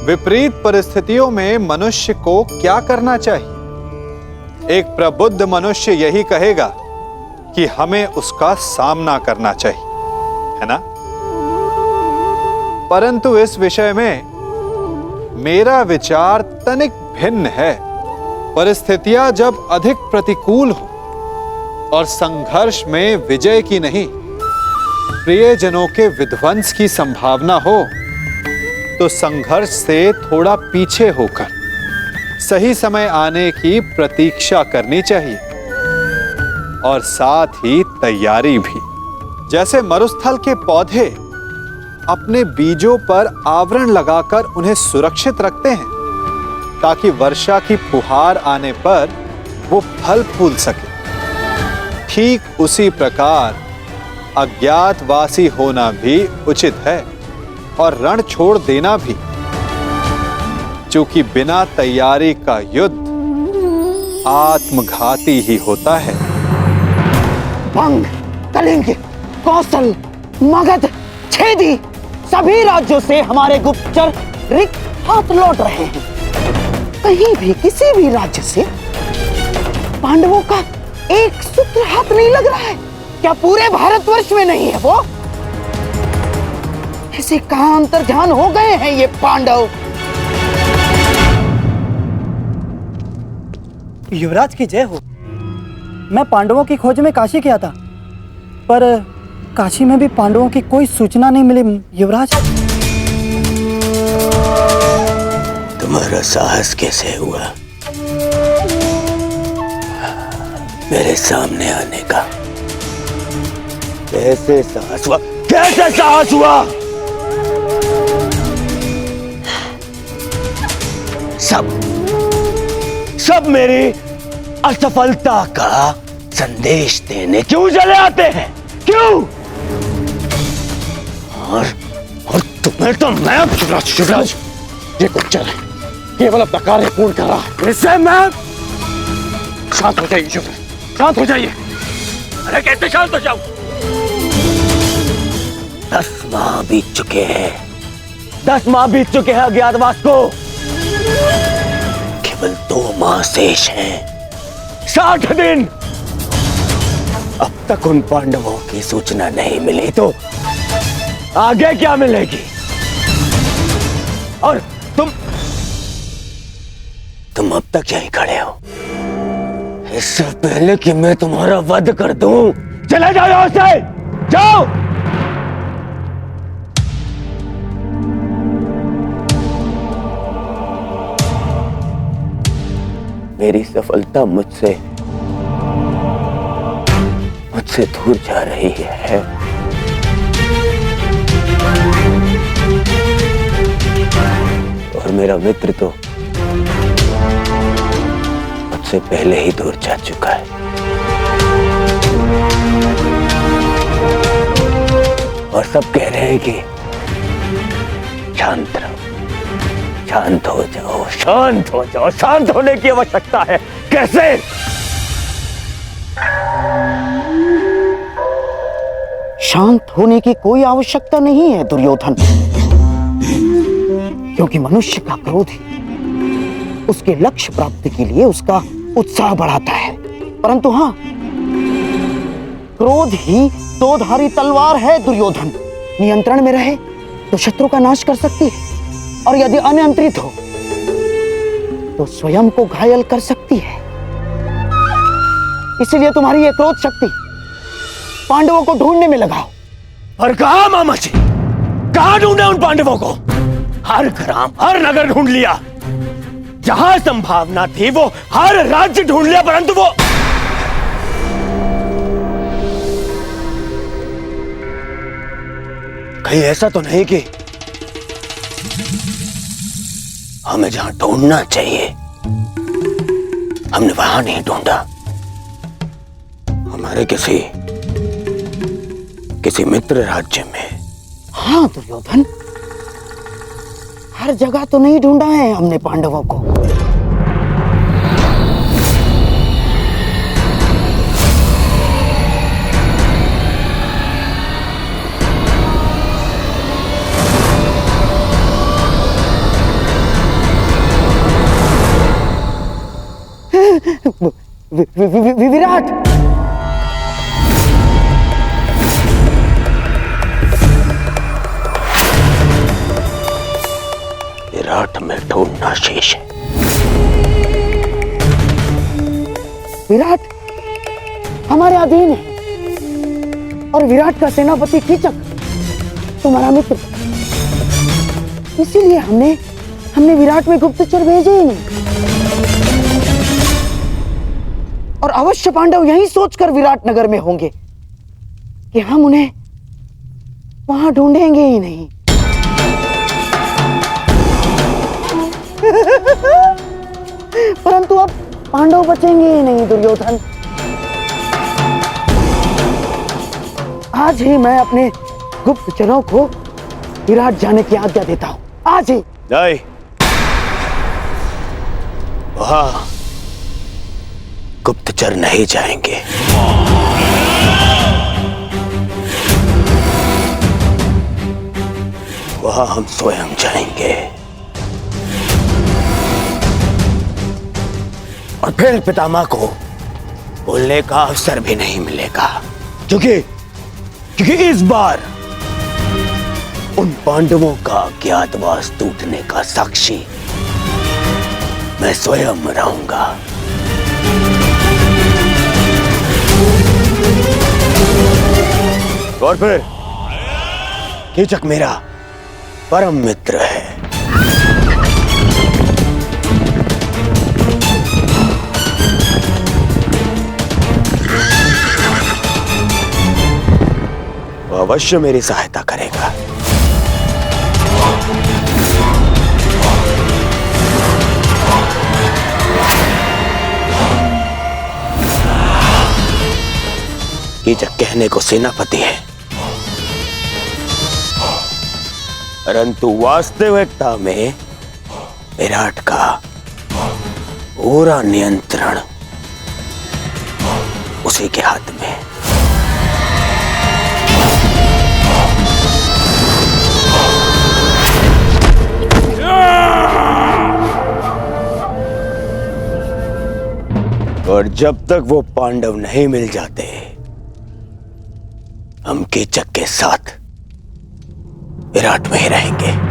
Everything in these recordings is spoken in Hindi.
विपरीत परिस्थितियों में मनुष्य को क्या करना चाहिए? एक प्रबुद्ध मनुष्य यही कहेगा कि हमें उसका सामना करना चाहिए, है ना? परंतु इस विषय में मेरा विचार तनिक भिन्न है। परिस्थितियां जब अधिक प्रतिकूल हो और संघर्ष में विजय की नहीं, प्रियजनों के विध्वंस की संभावना हो, तो संघर्ष से थोड़ा पीछे होकर सही समय आने की प्रतीक्षा करनी चाहिए और साथ ही तैयारी भी। जैसे मरुस्थल के पौधे अपने बीजों पर आवरण लगाकर उन्हें सुरक्षित रखते हैं ताकि वर्षा की फुहार आने पर वो फल फूल सके, ठीक उसी प्रकार अज्ञातवासी होना भी उचित है और रण छोड़ देना भी, क्योंकि बिना तैयारी का युद्ध आत्मघाती ही होता है। भंग, कलिंग, कौशल, मगध, छेदी सभी राज्यों से हमारे गुप्तचर रिक्त हाथ लौट रहे हैं। कहीं भी किसी भी राज्य से पांडवों का एक सूत्र हाथ नहीं लग रहा है। क्या पूरे भारतवर्ष में नहीं है वो? इसे कहां अंतर्ध्यान हो गए हैं ये पांडव? युवराज की जय हो। मैं पांडवों की खोज में काशी गया था, पर काशी में भी पांडवों की कोई सूचना नहीं मिली युवराज। तुम्हारा साहस कैसे हुआ मेरे सामने आने का? कैसे साहस हुआ? कैसे साहस हुआ? सब मेरी असफलता का संदेश देने क्यों चले आते हैं? क्यों? और तुम्हें तो मैं शिवराज, ये गुप्तचर है, केवल अपना कार्य पूर्ण कर रहा है। इससे मैं शांत हो जाइए शिवराज, शांत हो जाइए। अरे कैसे शांत हो जाऊं? 10 माह बीत चुके हैं, 10 माह बीत चुके हैं अज्ञातवास को। केवल 2 माह शेष हैं, 60 दिन। अब तक उन पांडवों की सूचना नहीं मिली तो आगे क्या मिलेगी? और तुम अब तक यहीं खड़े हो। इससे पहले कि मैं तुम्हारा वध कर दूं, चले जाओ यहां से, जाओ। मेरी सफलता मुझसे दूर जा रही है। और मेरा मित्र तो मुझसे पहले ही दूर जा चुका है। और सब कह रहे हैं कि शांत रहो, शांत हो जाओ, शांत हो जाओ। शांत होने की आवश्यकता है। कैसे? शांत होने की कोई आवश्यकता नहीं है दुर्योधन, क्योंकि मनुष्य का क्रोध ही उसके लक्ष्य प्राप्ति के लिए उसका उत्साह बढ़ाता है। परंतु हां, क्रोध ही 2-धारी तलवार है दुर्योधन। नियंत्रण में रहे तो शत्रु का नाश कर सकती है, और यदि अनियंत्रित हो तो स्वयं को घायल कर सकती है। इसलिए तुम्हारी यह क्रोध शक्ति पांडवों को ढूंढने में लगाओ। और कहा मामा जी, कहां ढूंढे उन पांडवों को? हर ग्राम, हर नगर ढूंढ लिया, जहां संभावना थी वो हर राज्य ढूंढ लिया, परंतु वो कहीं ऐसा तो नहीं कि हमें जहां ढूंढना चाहिए हमने वहां नहीं ढूंढा। हमारे किसी मित्र राज्य में। हाँ दुर्योधन, हर जगह तो नहीं ढूंढा है हमने पांडवों को। विराट, विराट में ढूंढना शेष है। विराट हमारे अधीन है और विराट का सेनापति कीचक तुम्हारा मित्र, इसीलिए हमने विराट में गुप्तचर भेजे ही नहीं। और अवश्य पांडव यही सोचकर विराट नगर में होंगे कि हम उन्हें वहां ढूंढेंगे ही नहीं। परंतु अब पांडव बचेंगे ही नहीं दुर्योधन। आज ही मैं अपने गुप्तचरों को विराट जाने की आज्ञा देता हूं, आज ही। नहीं, वहां गुप्तचर नहीं जाएंगे। वहां हम स्वयं जाएंगे और फिर पितामह को बोलने का अवसर भी नहीं मिलेगा, क्योंकि इस बार उन पांडवों का अज्ञातवास टूटने का साक्षी मैं स्वयं रहूंगा। और फिर कीचक मेरा परम मित्र है। वो अवश्य मेरी सहायता करेगा। कीचक कहने को सेनापति है, परंतु वास्तविकता में विराट का पूरा नियंत्रण उसी के हाथ में है। और जब तक वो पांडव नहीं मिल जाते, हम कीचक के साथ विराट में ही रहेंगे।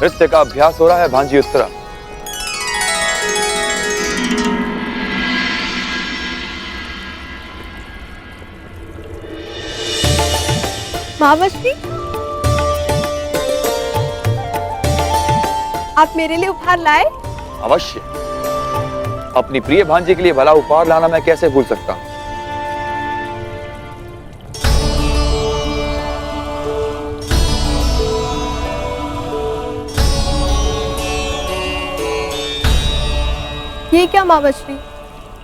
नृत्य का अभ्यास हो रहा है भांजी उत्तरा। महावश्री, आप मेरे लिए उपहार लाए? अवश्य, अपनी प्रिय भांजी के लिए भला उपहार लाना मैं कैसे भूल सकता हूं। ये क्या महावश्री,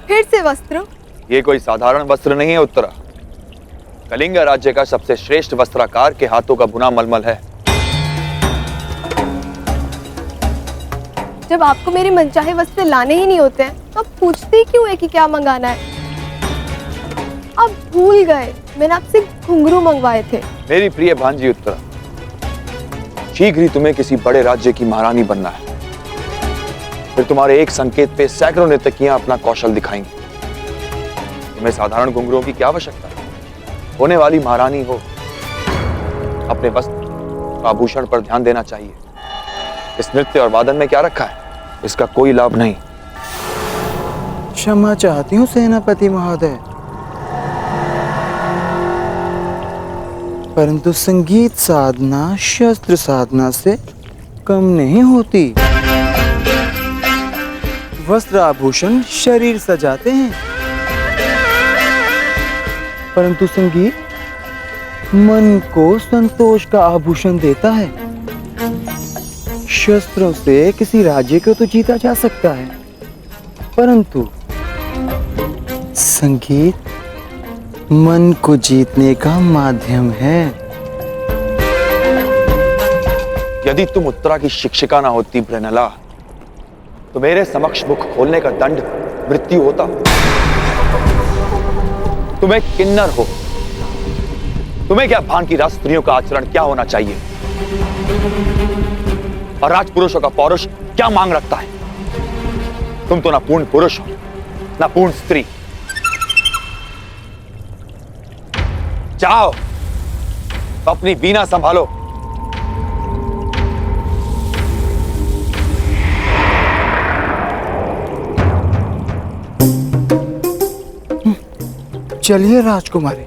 फिर से वस्त्र? ये कोई साधारण वस्त्र नहीं है उत्तरा, कलिंग राज्य का सबसे श्रेष्ठ वस्त्राकार के हाथों का बुना मलमल है। जब आपको मेरे मनचाहे वस्त्र लाने ही नहीं होते हैं, तो आप पूछते ही क्यों है कि क्या मंगाना है? आप भूल गए मैंने आपसे घुंघरू मंगवाए थे। मेरी प्रिय भांजी उत्तरा, शीघ्र ही तुम्हें किसी बड़े राज्य की महारानी बनना है। फिर तुम्हारे एक संकेत पे सैकड़ों नर्तकियां अपना कौशल दिखाएंगी। तुम्हें साधारण घुंघरुओं की क्या आवश्यकता है? होने वाली महारानी हो, अपने वस्त्र आभूषण पर ध्यान देना चाहिए। इस नृत्य और वादन में क्या रखा है, इसका कोई लाभ नहीं। क्षमा चाहती हूँ सेनापति महोदय, परंतु संगीत साधना शस्त्र साधना से कम नहीं होती। वस्त्र आभूषण शरीर सजाते हैं, परंतु संगीत मन को संतोष का आभूषण देता है। शस्त्रों से किसी राज्य को तो जीता जा सकता है, परंतु संगीत मन को जीतने का माध्यम है। यदि तुम उत्तरा की शिक्षिका ना होती ब्रेनला, तो मेरे समक्ष मुख खोलने का दंड मृत्यु होता। तुम एक किन्नर हो, तुम्हें क्या भान की राज स्त्रियों का आचरण क्या होना चाहिए और राजपुरुषों का पौरुष क्या मांग रखता है। तुम तो ना पूर्ण पुरुष हो ना पूर्ण स्त्री। जाओ अपनी वीणा संभालो। चलिए राजकुमारी,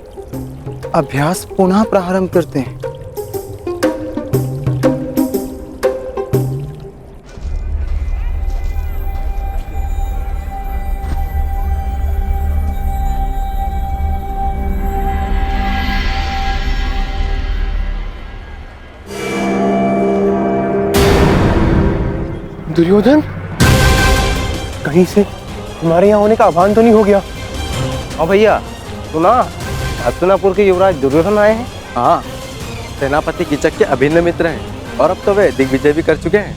अभ्यास पुनः प्रारंभ करते हैं। दुर्योधन, कहीं से हमारे यहाँ होने का आह्वान तो नहीं हो गया? हाँ भैया, सुना हस्तिनापुर के युवराज दुर्योधन आए हैं। हाँ, सेनापति कीचक के अभिन्न मित्र हैं और अब तो वे दिग्विजय भी कर चुके हैं।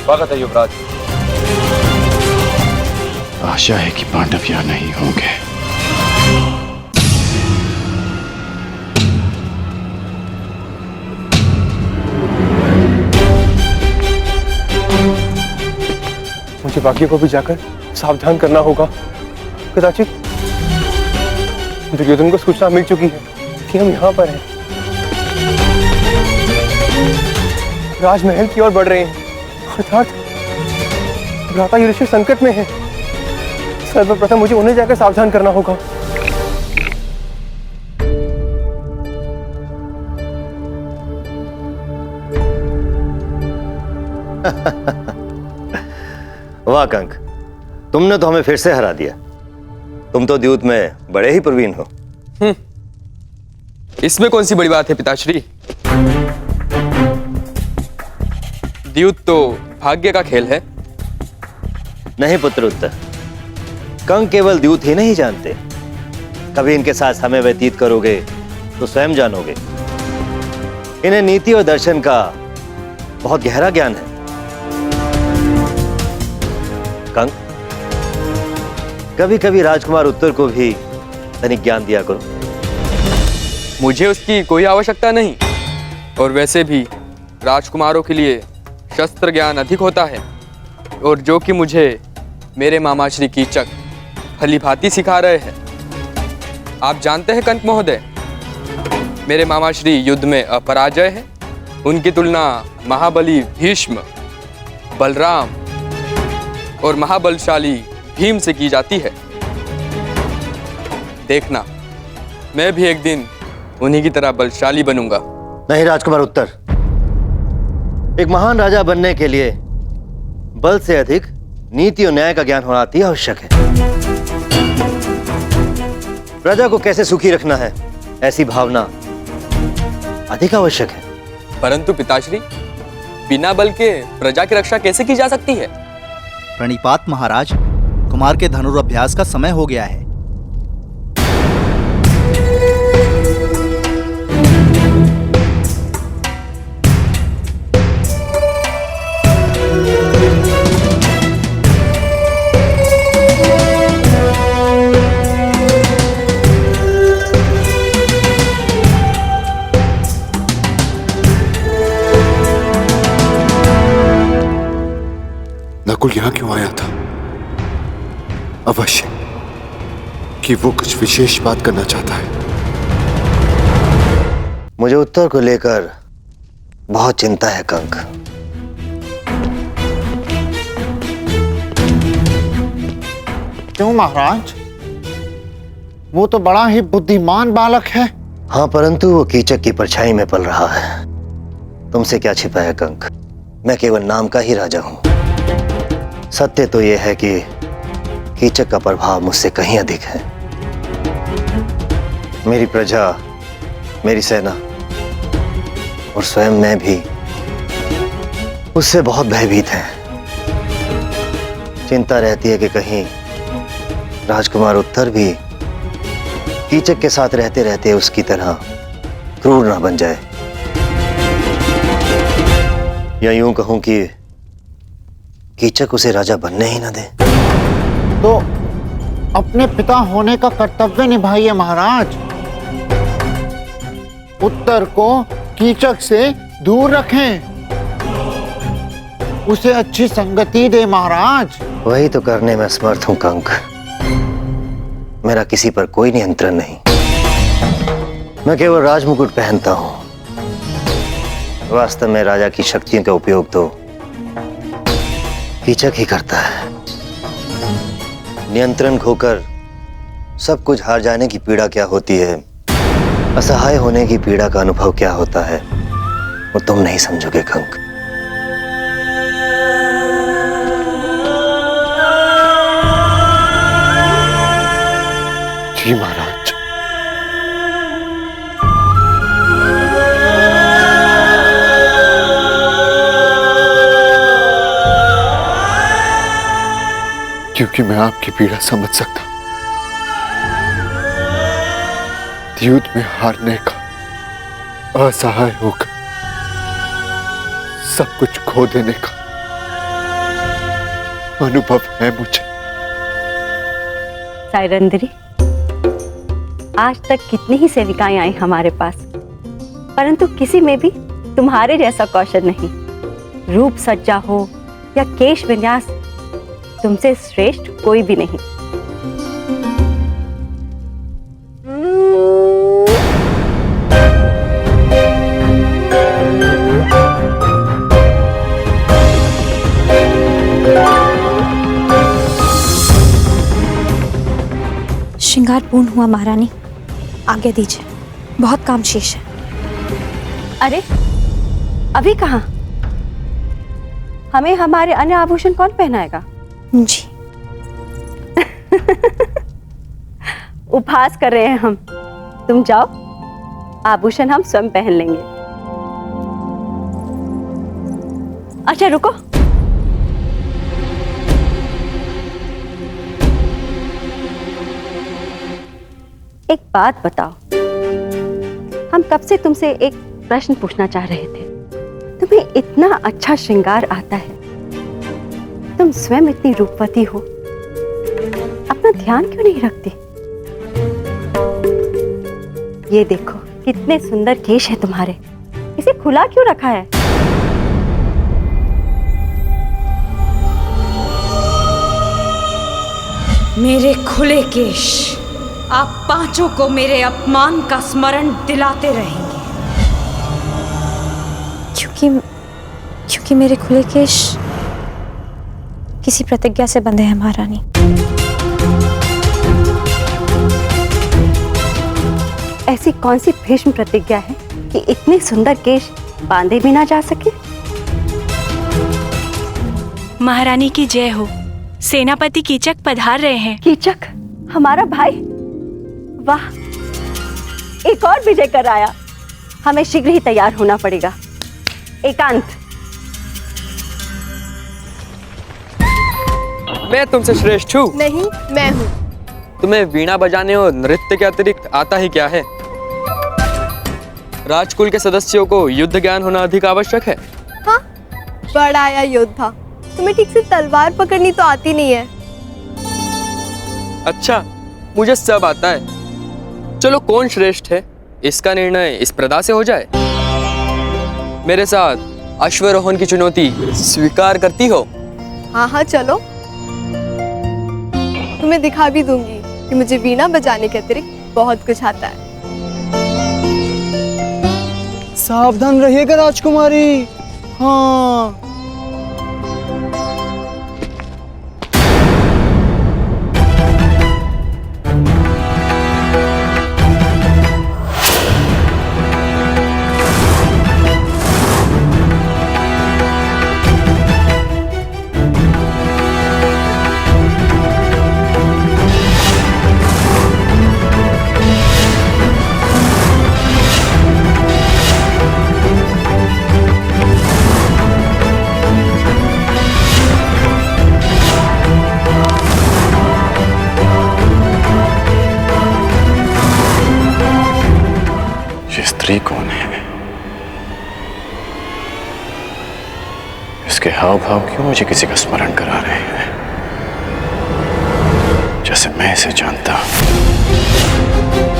स्वागत है युवराज। आशा है कि पांडव यहाँ नहीं होंगे। मुझे बाकी को भी जाकर सावधान करना होगा। कदाचित दुर्योधन को सूचना मिल चुकी है कि हम यहाँ पर हैं। राजमहल की ओर बढ़ रहे हैं, अर्थात भ्राता युधिष्ठिर संकट में है। सर्वप्रथम मुझे उन्हें जाकर सावधान करना होगा। वाह कंक, तुमने तो हमें फिर से हरा दिया। तुम तो द्यूत में बड़े ही प्रवीण हो। इसमें कौन सी बड़ी बात है पिताश्री? द्यूत तो भाग्य का खेल है। नहीं पुत्र उत्तर, कंक केवल द्यूत ही नहीं जानते, कभी इनके साथ समय व्यतीत करोगे तो स्वयं जानोगे। इन्हें नीति और दर्शन का बहुत गहरा ज्ञान है। कंक, कभी कभी राजकुमार उत्तर को भी तनिक ज्ञान दिया करो। मुझे उसकी कोई आवश्यकता नहीं, और वैसे भी राजकुमारों के लिए शस्त्र ज्ञान अधिक होता है, और जो कि मुझे मेरे मामा श्री कीचक भलीभांति सिखा रहे हैं। आप जानते हैं कंक महोदय, मेरे मामा श्री युद्ध में अपराजय हैं। उनकी तुलना महाबली भीष्म, बलराम और महाबलशाली भीम से की जाती है। देखना, मैं भी एक दिन उन्हीं की तरह बलशाली बनूंगा। नहीं राजकुमार उत्तर, एक महान राजा बनने के लिए बल से अधिक नीति और न्याय का ज्ञान होना अति आवश्यक है। प्रजा को कैसे सुखी रखना है, ऐसी भावना अधिक आवश्यक है। परंतु पिताश्री, बिना बल के प्रजा की रक्षा कैसे की जा सकती है? प्रणिपात महाराज, कुमार के धनुर्अभ्यास का समय हो गया है। नकुल यहां क्यों आया था? अवश्य कि वो कुछ विशेष बात करना चाहता है। मुझे उत्तर को लेकर बहुत चिंता है कंक। क्यों महाराज? वो तो बड़ा ही बुद्धिमान बालक है। हाँ, परंतु वो कीचक की परछाई में पल रहा है। तुमसे क्या छिपा है कंक? मैं केवल नाम का ही राजा हूं। सत्य तो यह है कि कीचक का प्रभाव मुझसे कहीं अधिक है। मेरी प्रजा, मेरी सेना और स्वयं मैं भी उससे बहुत भयभीत हैं। चिंता रहती है कि कहीं राजकुमार उत्तर भी कीचक के साथ रहते रहते उसकी तरह क्रूर ना बन जाए, या यूं कहूं कि कीचक उसे राजा बनने ही ना दे। तो अपने पिता होने का कर्तव्य निभाइए महाराज। उत्तर को कीचक से दूर रखें, उसे अच्छी संगति दे महाराज। वही तो करने में असमर्थ हूं कंक। मेरा किसी पर कोई नियंत्रण नहीं। मैं केवल राजमुकुट पहनता हूं। वास्तव में राजा की शक्तियों का उपयोग तो कीचक ही करता है। नियंत्रण खोकर सब कुछ हार जाने की पीड़ा क्या होती है, असहाय होने की पीड़ा का अनुभव क्या होता है, वो तुम नहीं समझोगे कंक। जी महाराज। क्योंकि मैं आपकी पीड़ा समझ सकता हूं। युद्ध में हारने का, असहाय होकर सब कुछ खो देने का अनुभव है मुझे। सायरंदरी, आज तक कितनी ही सेविकाएं आई हमारे पास, परंतु किसी में भी तुम्हारे जैसा कौशल नहीं। रूप सज्जा हो या केश विन्यास, तुमसे श्रेष्ठ कोई भी नहीं। श्रृंगार पूर्ण हुआ महारानी, आज्ञा दीजिए, बहुत काम शेष है। अरे अभी कहाँ? हमें हमारे अन्य आभूषण कौन पहनाएगा? जी। उपहास कर रहे हैं हम। तुम जाओ, आभूषण हम स्वयं पहन लेंगे। अच्छा रुको, एक बात बताओ। हम कब से तुमसे एक प्रश्न पूछना चाह रहे थे। तुम्हें इतना अच्छा श्रृंगार आता है, तुम स्वयं इतनी रूपवती हो, अपना ध्यान क्यों नहीं रखती? ये देखो कितने सुंदर केश है तुम्हारे, इसे खुला क्यों रखा है? मेरे खुले केश आप पांचों को मेरे अपमान का स्मरण दिलाते रहेंगे। क्योंकि मेरे खुले केश किसी प्रतिज्ञा से बंधे हैं महारानी। ऐसी कौन सी भीष्म प्रतिज्ञा है कि इतने सुंदर केश बांधे भी ना जा सके? महारानी की जय हो। सेनापति कीचक पधार रहे हैं। कीचक हमारा भाई? वाह, एक और विजय कर आया। हमें शीघ्र ही तैयार होना पड़ेगा। एकांत, मैं तुमसे श्रेष्ठ हूँ? नहीं, मैं हूँ। तुम्हें वीणा बजाने और नृत्य के अतिरिक्त आता ही क्या है? राजकुल के सदस्यों को युद्ध ज्ञान होना अधिक आवश्यक है। हाँ, बड़ा आया योद्धा, तुम्हें ठीक से तलवार पकड़नी तो आती नहीं है। अच्छा, मुझे सब आता है। चलो कौन श्रेष्ठ है इसका निर्णय इस प्रदा से हो जाए। मेरे साथ अश्वरोहण की चुनौती स्वीकार करती हो? हाँ हाँ चलो, तुम्हें दिखा भी दूंगी कि मुझे वीणा बजाने के अतिरिक्त बहुत कुछ आता है। सावधान रहिएगा राजकुमारी। हाँ। इसके हाव भाव क्यों मुझे किसी का स्मरण करा रहे हैं, जैसे मैं इसे जानता हूं।